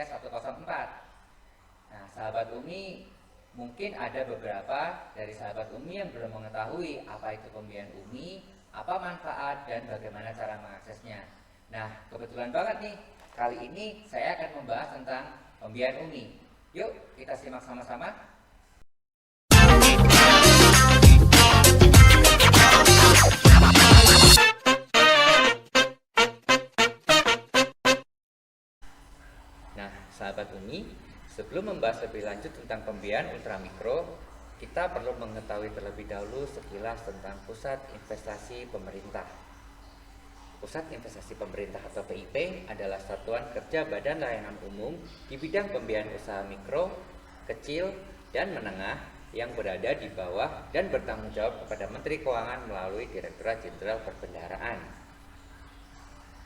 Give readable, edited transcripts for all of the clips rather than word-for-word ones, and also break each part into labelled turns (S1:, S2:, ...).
S1: S104. Nah, sahabat Umi, mungkin ada beberapa dari sahabat Umi yang belum mengetahui apa itu pembiayaan Umi, apa manfaat dan bagaimana cara mengaksesnya. Nah, kebetulan banget nih, kali ini saya akan membahas tentang pembiayaan Umi. Yuk, kita simak sama-sama. Nah, sahabat Umi, sebelum membahas lebih lanjut tentang pembiayaan ultramikro, kita perlu mengetahui terlebih dahulu sekilas tentang Pusat Investasi Pemerintah. Pusat Investasi Pemerintah atau PIP adalah satuan kerja Badan Layanan Umum di bidang pembiayaan usaha mikro, kecil, dan menengah yang berada di bawah dan bertanggung jawab kepada Menteri Keuangan melalui Direktorat Jenderal Perbendaharaan.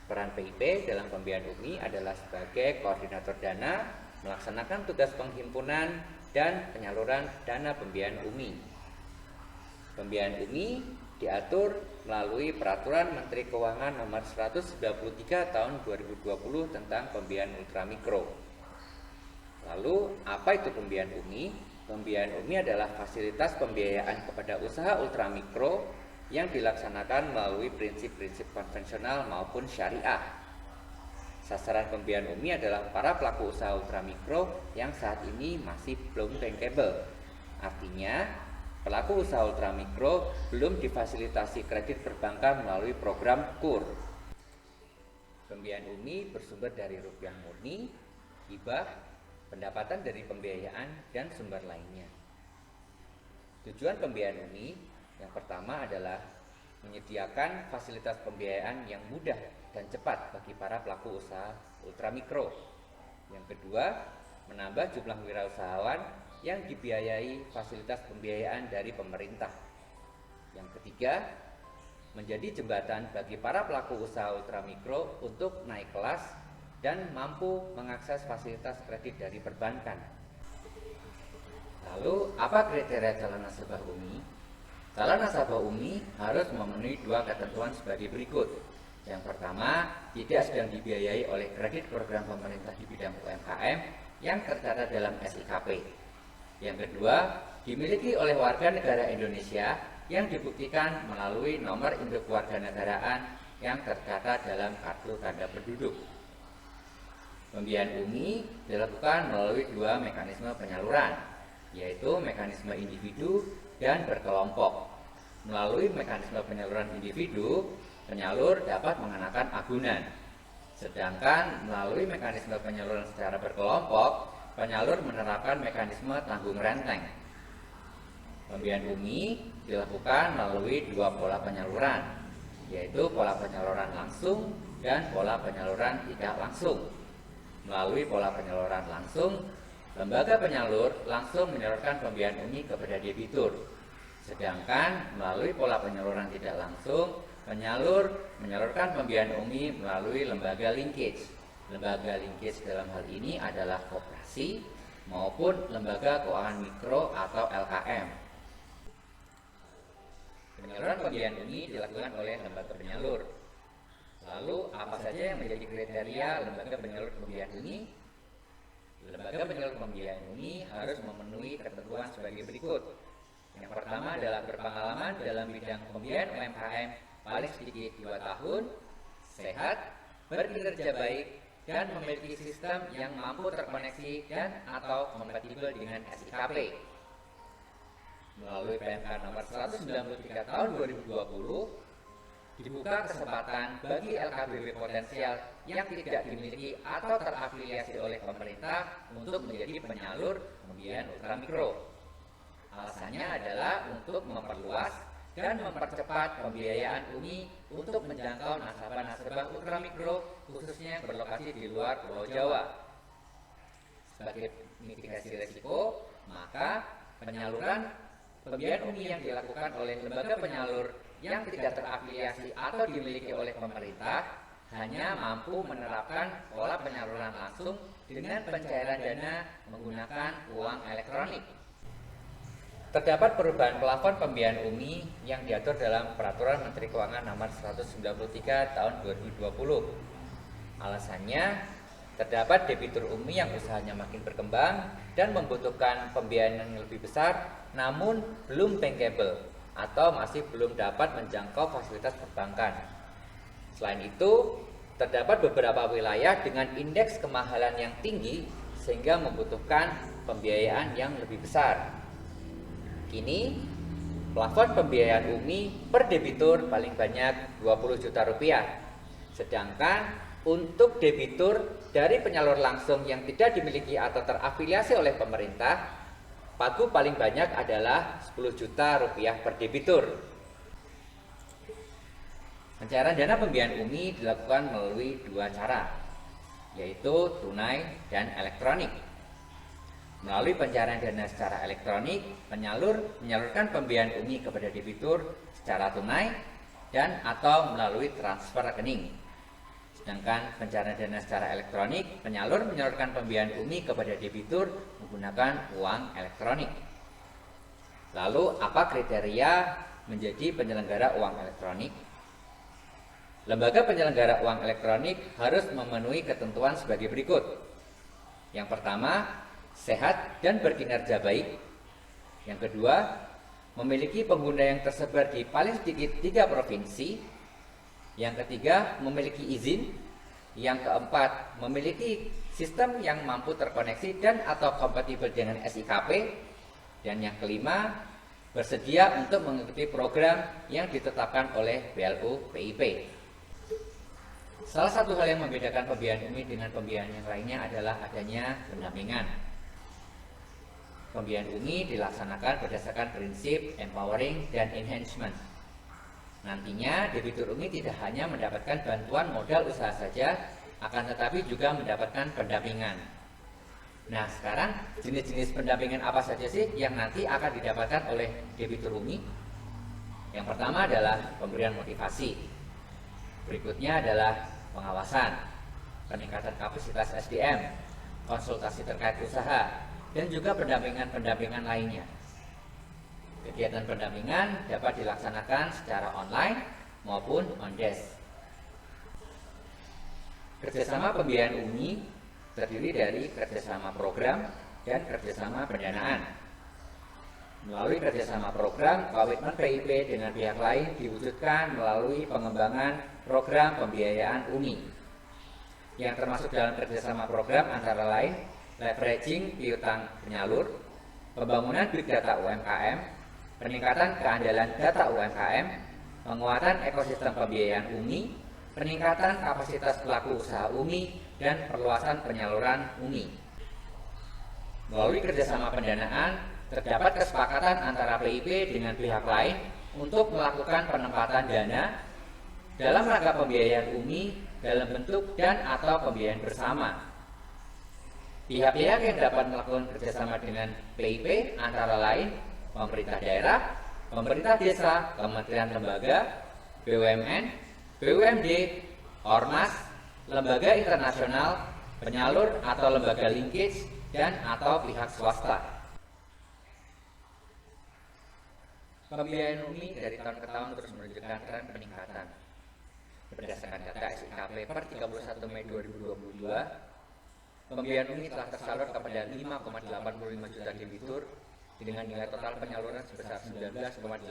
S1: Peran PIP dalam pembiayaan Umi adalah sebagai koordinator dana, melaksanakan tugas penghimpunan dan penyaluran dana pembiayaan Umi. Pembiayaan Umi diatur melalui Peraturan Menteri Keuangan Nomor 193 Tahun 2020 tentang pembiayaan ultramikro. Lalu, apa itu pembiayaan Umi? Pembiayaan Umi adalah fasilitas pembiayaan kepada usaha ultramikro yang dilaksanakan melalui prinsip-prinsip konvensional maupun syariah. Sasaran pembiayaan Umi adalah para pelaku usaha ultramikro yang saat ini masih belum bankable. Artinya, pelaku usaha ultramikro belum difasilitasi kredit perbankan melalui program KUR. Pembiayaan Umi bersumber dari rupiah murni, hibah, pendapatan dari pembiayaan, dan sumber lainnya. Tujuan pembiayaan Umi yang pertama adalah menyediakan fasilitas pembiayaan yang mudah dan cepat bagi para pelaku usaha ultramikro. Yang kedua, menambah jumlah wirausahawan yang dibiayai fasilitas pembiayaan dari pemerintah. Yang ketiga, menjadi jembatan bagi para pelaku usaha ultramikro untuk naik kelas dan mampu mengakses fasilitas kredit dari perbankan. Lalu, apa kriteria calon nasabah Umi? Calon nasabah Umi harus memenuhi dua ketentuan sebagai berikut. Yang pertama, tidak sedang dibiayai oleh kredit program pemerintah di bidang UMKM yang tercatat dalam SIKP. Yang kedua, dimiliki oleh warga negara Indonesia yang dibuktikan melalui nomor induk kewarganegaraan yang tercatat dalam kartu tanda penduduk. Pembiayaan Umi dilakukan melalui dua mekanisme penyaluran, yaitu mekanisme individu dan berkelompok. Melalui mekanisme penyaluran individu, penyalur dapat mengenakan agunan. Sedangkan melalui mekanisme penyaluran secara berkelompok, penyalur menerapkan mekanisme tanggung renteng. Pembiayaan Umi dilakukan melalui dua pola penyaluran, yaitu pola penyaluran langsung dan pola penyaluran tidak langsung. Melalui pola penyaluran langsung, lembaga penyalur langsung menyalurkan pembiayaan Umi kepada debitur. Sedangkan melalui pola penyaluran tidak langsung, penyalur menyalurkan pembiayaan Umi melalui lembaga linkage. Lembaga linkage dalam hal ini adalah koperasi maupun lembaga keuangan mikro atau LKM. Penyaluran pembiayaan Umi dilakukan oleh lembaga penyalur. Lalu, apa saja yang menjadi kriteria lembaga penyalur pembiayaan Umi? Lembaga penyalur pembiayaan Umi harus memenuhi ketentuan sebagai berikut. Yang pertama adalah berpengalaman dalam bidang pembiayaan UMKM paling sedikit 2 tahun, sehat, berkinerja baik, dan memiliki sistem yang mampu terkoneksi dan atau kompatibel dengan SIKP. Melalui PMK nomor 193 tahun 2020, dibuka kesempatan bagi LKBB potensial yang tidak dimiliki atau terafiliasi oleh pemerintah untuk menjadi penyalur pembiayaan ultramikro. Alasannya adalah untuk memperluas dan mempercepat pembiayaan Umi untuk menjangkau nasabah-nasabah ultramikro khususnya yang berlokasi di luar Pulau Jawa. Sebagai mitigasi risiko, maka penyaluran pembiayaan Umi yang dilakukan oleh lembaga penyalur yang tidak terafiliasi atau dimiliki oleh pemerintah hanya mampu menerapkan pola penyaluran langsung dengan pencairan dana menggunakan uang elektronik. Terdapat perubahan plafon pembiayaan Umi yang diatur dalam Peraturan Menteri Keuangan Nomor 193 Tahun 2020. Alasannya, terdapat debitur UMI yang usahanya makin berkembang dan membutuhkan pembiayaan yang lebih besar, namun belum bankable atau masih belum dapat menjangkau fasilitas perbankan. Selain itu, terdapat beberapa wilayah dengan indeks kemahalan yang tinggi sehingga membutuhkan pembiayaan yang lebih besar. Kini, plafon pembiayaan UMI per debitur paling banyak 20 juta rupiah. Sedangkan untuk debitur dari penyalur langsung yang tidak dimiliki atau terafiliasi oleh pemerintah, pagu paling banyak adalah 10 juta rupiah per debitur. Pencairan dana pembiayaan UMI dilakukan melalui dua cara, yaitu tunai dan elektronik. Melalui pencairan dana secara elektronik, penyalur menyalurkan pembiayaan UMI kepada debitur secara tunai dan atau melalui transfer rekening. Sedangkan pencairan dana secara elektronik, penyalur menyalurkan pembiayaan UMI kepada debitur menggunakan uang elektronik. Lalu, apa kriteria menjadi penyelenggara uang elektronik? Lembaga penyelenggara uang elektronik harus memenuhi ketentuan sebagai berikut. Yang pertama, sehat dan berkinerja baik. Yang kedua, memiliki pengguna yang tersebar di paling sedikit 3 provinsi. Yang ketiga, memiliki izin. Yang keempat, memiliki sistem yang mampu terkoneksi dan atau kompatibel dengan SIKP. Dan yang kelima, bersedia untuk mengikuti program yang ditetapkan oleh BLU PIP. Salah satu hal yang membedakan pembiayaan UMI dengan pembiayaan yang lainnya adalah adanya pendampingan. Pembiayaan UMI dilaksanakan berdasarkan prinsip empowering dan enhancement. Nantinya debitur UMI tidak hanya mendapatkan bantuan modal usaha saja, akan tetapi juga mendapatkan pendampingan. Nah, sekarang jenis-jenis pendampingan apa saja sih yang nanti akan didapatkan oleh debitur UMI? Yang pertama adalah pemberian motivasi. Berikutnya adalah pengawasan, peningkatan kapasitas SDM, konsultasi terkait usaha, dan juga pendampingan lainnya. Kegiatan pendampingan dapat dilaksanakan secara online maupun on-desk. Kerjasama pembiayaan UMI terdiri dari kerjasama program dan kerjasama pendanaan. Melalui kerjasama program, komitmen PIP dengan pihak lain diwujudkan melalui pengembangan program pembiayaan UMI, yang termasuk dalam kerjasama program antara lain leveraging piutang penyalur, pembangunan big data UMKM, peningkatan keandalan data UMKM, penguatan ekosistem pembiayaan UMI, peningkatan kapasitas pelaku usaha UMI, dan perluasan penyaluran UMI. Melalui kerjasama pendanaan, terdapat kesepakatan antara PIP dengan pihak lain untuk melakukan penempatan dana dalam rangka pembiayaan UMI dalam bentuk dan atau pembiayaan bersama. Pihak-pihak yang dapat melakukan kerjasama dengan PIP antara lain pemerintah daerah, pemerintah desa, kementerian lembaga, BUMN, BUMD, Ormas, lembaga internasional, penyalur atau lembaga linkage, dan atau pihak swasta. Pembiayaan UMI dari tahun ke tahun terus menunjukkan tren peningkatan. Berdasarkan data SIKP per 31 Mei 2022, pembiayaan UMI telah tersalur kepada 5,85 juta debitur dengan nilai total penyaluran sebesar 19,83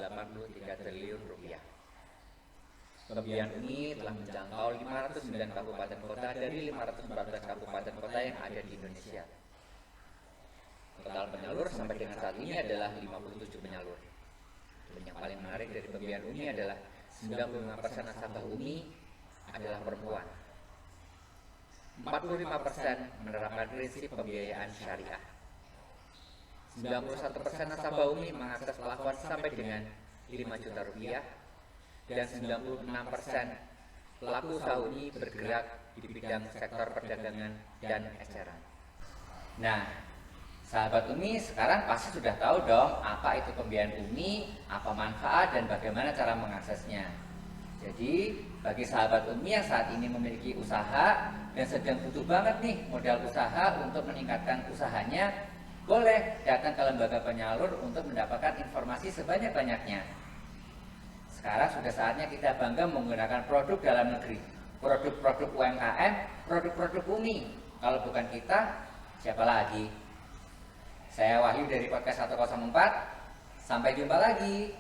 S1: triliun rupiah. Pembiayaan UMI telah menjangkau 509 kabupaten kota dari 514 kabupaten kota yang ada di Indonesia. Total penyalur sampai dengan saat ini adalah 57 penyalur. Dan yang paling menarik dari pembiayaan UMI adalah 95% nasabah UMI adalah perempuan. 45% menerapkan prinsip pembiayaan syariah. 91% nasabah UMI mengakses plafon sampai dengan 5 juta rupiah dan 96% pelaku usaha UMI bergerak di bidang sektor perdagangan dan eceran. Nah, sahabat UMI sekarang pasti sudah tahu dong apa itu pembiayaan UMI, apa manfaat dan bagaimana cara mengaksesnya. Jadi, bagi sahabat UMI yang saat ini memiliki usaha dan sedang butuh banget nih modal usaha untuk meningkatkan usahanya, boleh datang ke lembaga penyalur untuk mendapatkan informasi sebanyak-banyaknya. Sekarang sudah saatnya kita bangga menggunakan produk dalam negeri, produk-produk UMKM, produk-produk UMI Kalau bukan kita, siapa lagi? Saya Wahyu dari Podcast 104. Sampai jumpa lagi.